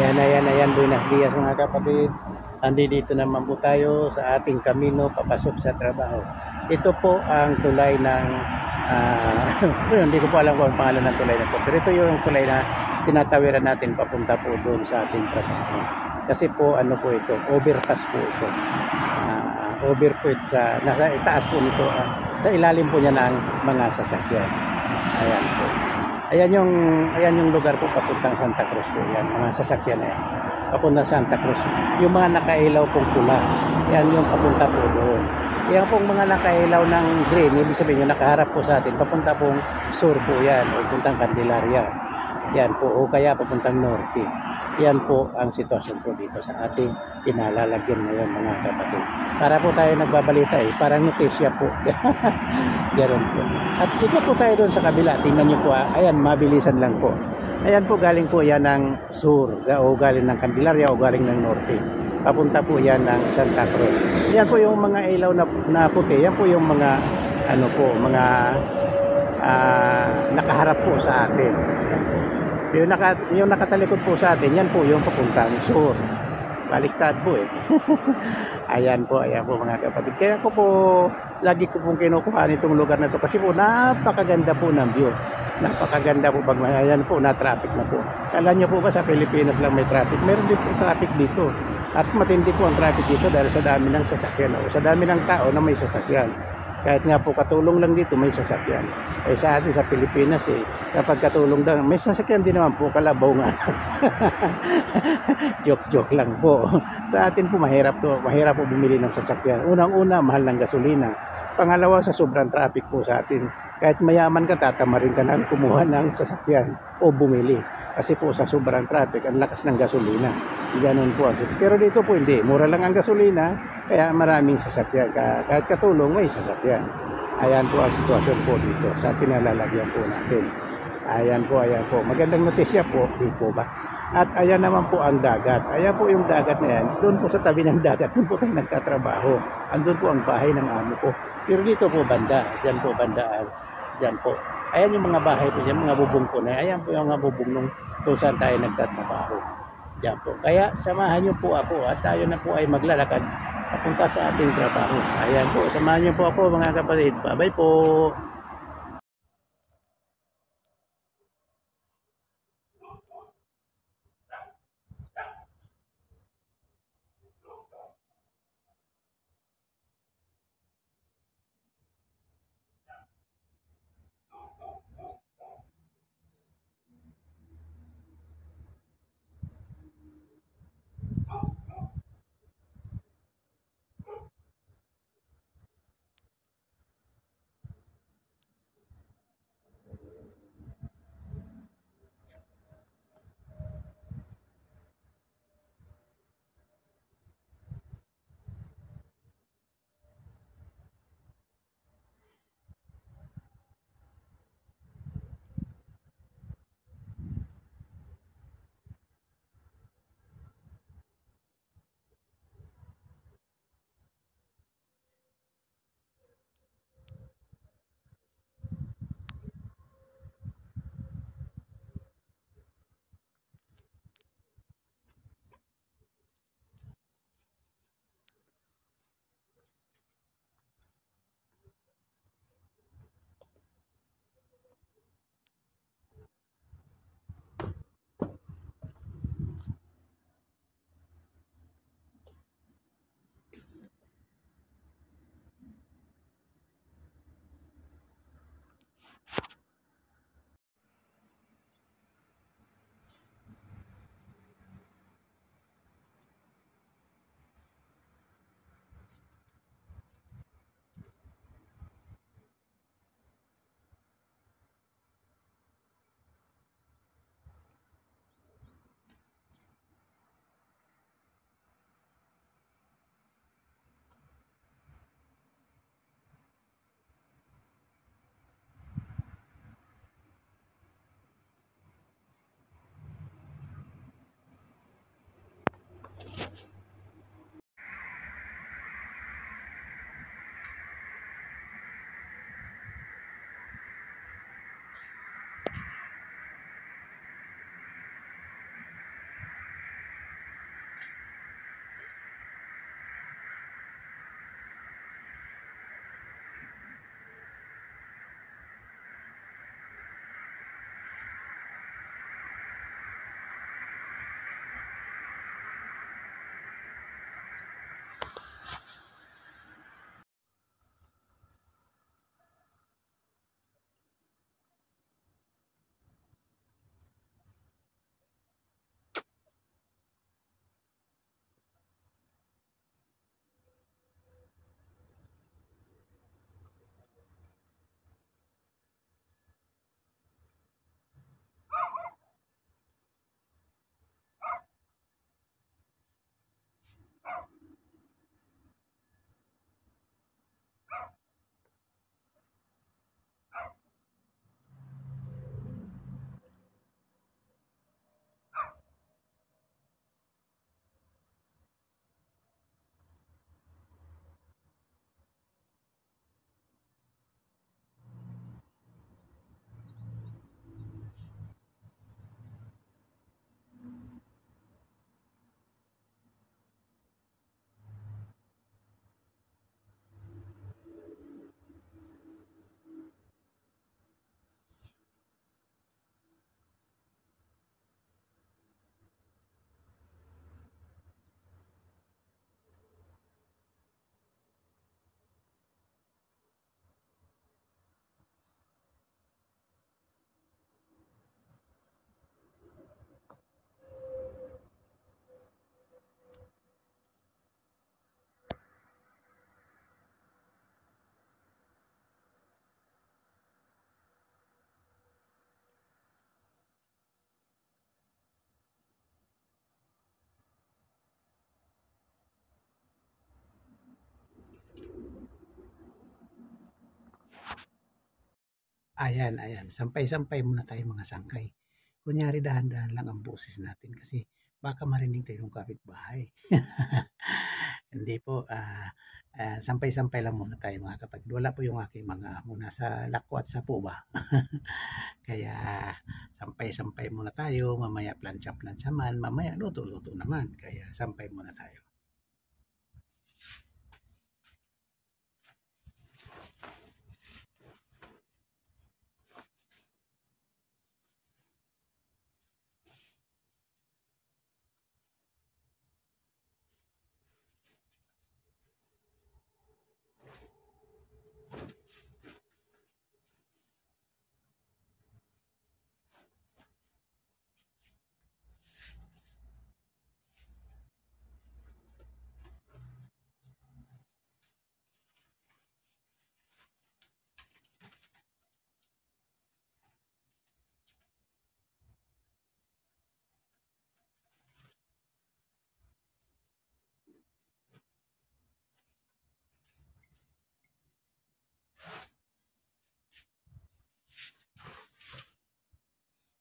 Ayan, buenos dias mga kapatid. Dito naman po tayo sa ating kamino papasok sa trabaho. Ito po ang tulay ng hindi ko po alam kung ang pangalan ng tulay na to, pero ito yung tulay na tinatawiran natin papunta po doon sa ating trabaho. Kasi po ano po ito, overpass po ito. Over po ito sa nasa itaas po nito, sa ilalim po niya ng mga sasakyan. Ayan po. Ayan yung lugar po papuntang Santa Cruz po. Yan, mga sasakyan na yan. Papuntang Santa Cruz. Yung mga nakailaw pong pula, yan yung papunta po doon. Yan pong mga nakailaw ng green, ibig sabihin yung nakaharap po sa atin, papunta pong sur po yan, o puntang Candelaria. Yan po, o kaya papuntang norte. Yan po ang sitwasyon po dito sa ating pinalalagyan ngayon mga kapatid. Para po tayo nagbabalita parang notisya po. Ganoon po. At dito po tayo doon sa kabila, tingnan nyo po ayan, mabilisan lang po. Ayan po, galing po yan ng sur, o galing ng Candelaria o galing ng norte. Papunta po yan ng Santa Cruz. Yan po yung mga ilaw na puti, yan po yung mga ano po, mga nakaharap po sa atin. Yung nakatalikod po sa atin, yan po yung papuntang sur. Baliktad po ayan po mga kapatid. Kaya ko po, lagi ko pong kinukuha nitong lugar na to kasi po napakaganda po ng view. Napakaganda po pag ayan po, na traffic na po. Kala nyo po ba sa Pilipinas lang may traffic? Meron din po traffic dito. At matindi po ang traffic dito dahil sa dami ng sasakyan o sa dami ng tao na may sasakyan. Kahit nga po katulong lang dito may sasakyan. Sa atin sa Pilipinas kapag katulong lang may sasakyan din naman po, kalabaw nga. Joke lang po. Sa atin po mahirap po bumili ng sasakyan. Unang-una, mahal ng gasolina. Pangalawa, sa sobrang traffic po sa atin. Kahit mayaman ka, tatamarin ka na kumuha ng sasakyan o bumili. Kasi po sa sobrang traffic, ang lakas ng gasolina. Ganun po. Pero dito po hindi. Mura lang ang gasolina, kaya maraming sasakyan. Kahit katulong, may sasakyan. Ayan po ang sitwasyon po dito sa pinalalagyan po natin. Ayan po. Magandang notisya po, di po ba? At ayan naman po ang dagat. Ayan po yung dagat na yan. Doon po sa tabi ng dagat, doon po tayo nagtatrabaho. Andun po ang bahay ng amo ko. Pero dito po banda. Diyan po banda. Diyan po. Ayan yung mga bahay po dyan, mga bubong po na. Ayan po yung mga bubong nung kung saan tayo nagtatrabaho. Diyan po. Kaya samahan niyo po ako at tayo na po ay maglalakad papunta sa ating trabaho. Ayan po. Samahan niyo po ako mga kapatid. Bye-bye po. Ayan, ayan. Sampay-sampay muna tayo mga sangkay. Kunyari dahan-dahan lang ang boses natin kasi baka marinig tayo ng kapitbahay. Hindi po, sampay-sampay lang muna tayo mga kapatid. Wala po yung aking mga amo. Nasa lakwat sa po ba? Kaya sampay-sampay muna tayo. Mamaya plancha-plancha man. Mamaya luto-luto naman. Kaya sampay muna tayo.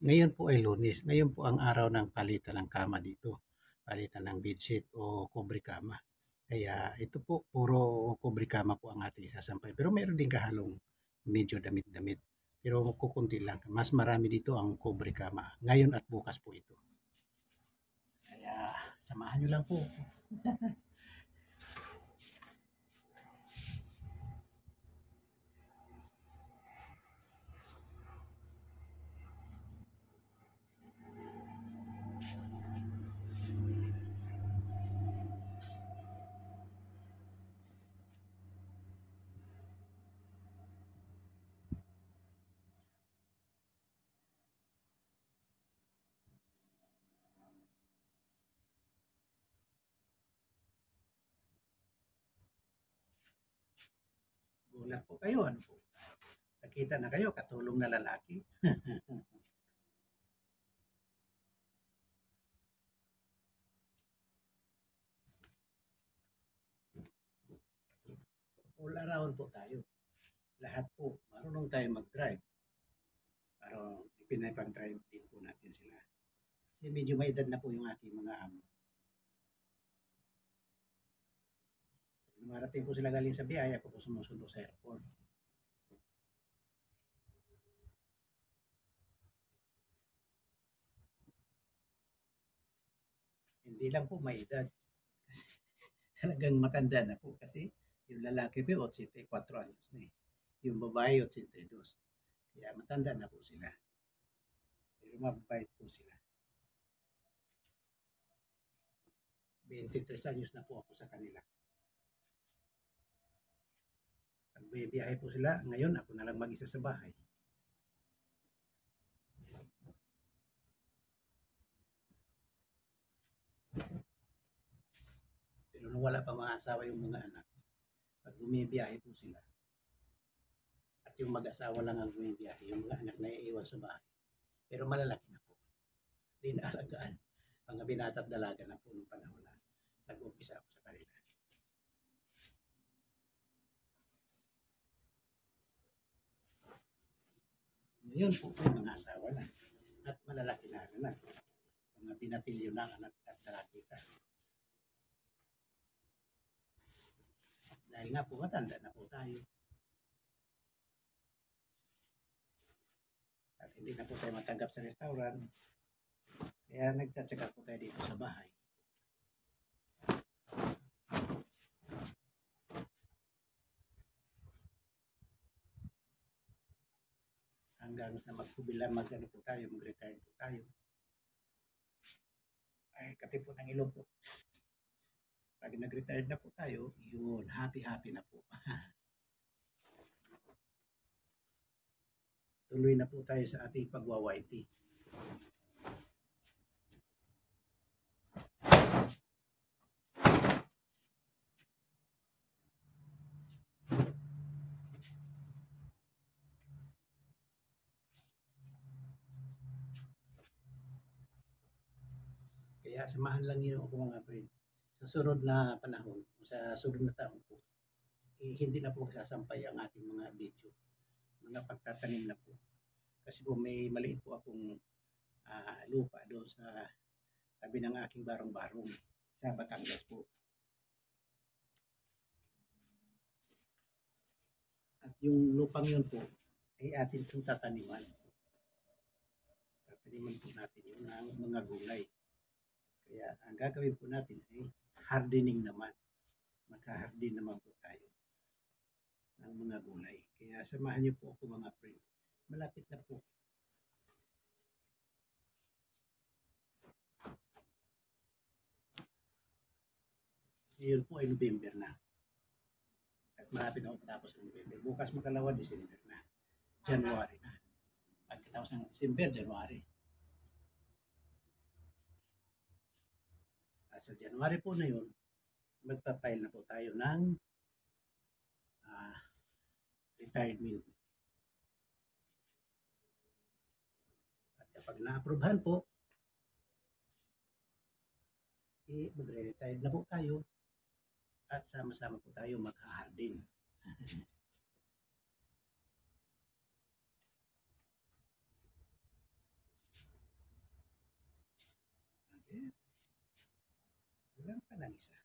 Ngayon po ay Lunes. Ngayon po ang araw ng palitan ng kama dito. Palitan ng bedsheet o kobre kama. Kaya ito po, puro kobre kama po ang ating isasampay. Pero mayroon din kahalong medyo damit-damit. Pero kukunti lang. Mas marami dito ang kobre kama. Ngayon at bukas po ito. Kaya samahan nyo lang po. Gulat po kayo. Ano po? Nakita na kayo, katulong na lalaki. All around po tayo. Lahat po, marunong tayo mag-drive. Pero pinapag-drive din po natin sila. Kasi medyo may edad na po yung aking mga amo. Marating po sila galing sa biyaya, ako po sumusundo sa airport. Hindi lang po may edad. Talagang matanda na po kasi yung lalaki po 84 anyos na eh. Yung babae 82. Kaya matanda na po sila. Pero mababait po sila. 23 anyos na po ako sa kanila. Pag may biyahe po sila, ngayon ako na lang mag-isa sa bahay. Pero nung wala pa mga asawa yung mga anak, pag bumibiyahe po sila, at yung mag-asawa lang ang bumibiyahe, yung mga anak na iiwan sa bahay. Pero malalaki na po. Hindi na alagaan. Mga binata at dalaga na po nung panahon na nag-umpisa ako sa kanila. Ngayon po may mga asawa na at malalaki na anak. Mga binatilyo na anak at dalagita. Dahil nga po matanda na po tayo. At hindi na po tayo matanggap sa restaurant. Kaya nagtsatsaga po tayo dito sa bahay. Hanggang sa magpubila, mag-ano po tayo, mag-retire po tayo. Ay, kati po ng ilong po. Pag nag-retire na po tayo, yun, happy-happy na po. Tuloy na po tayo sa ating pagwa-YT. Kaya samahan lang niyo ako mga friend. Sa sunod na panahon, sa sunod na taon po, hindi na po sasampay ang ating mga video. mga pagtatanim na po. Kasi po may maliit po akong lupa doon sa tabi ng aking barong-barong sa Batangas po. At yung lupang yun po ay atin pong tataniman. Tataniman po natin yung mga gulay. Kaya ang gagawin po natin ay hardening naman. Magka-harden naman po tayo ng mga gulay. Kaya samahan niyo po ako mga friend. Malapit na po. Ngayon po ay November na. At malapit na tapos ng November. Bukas makalawa, December na. January na. Pagkatapos ng December, January. At sa January po na yun, magpa-file na po tayo ng retirement. At kapag na-aprobahan po, magre-retire na po tayo at sama-sama po tayo mag-hardin. Okay. Walang pa lang isa.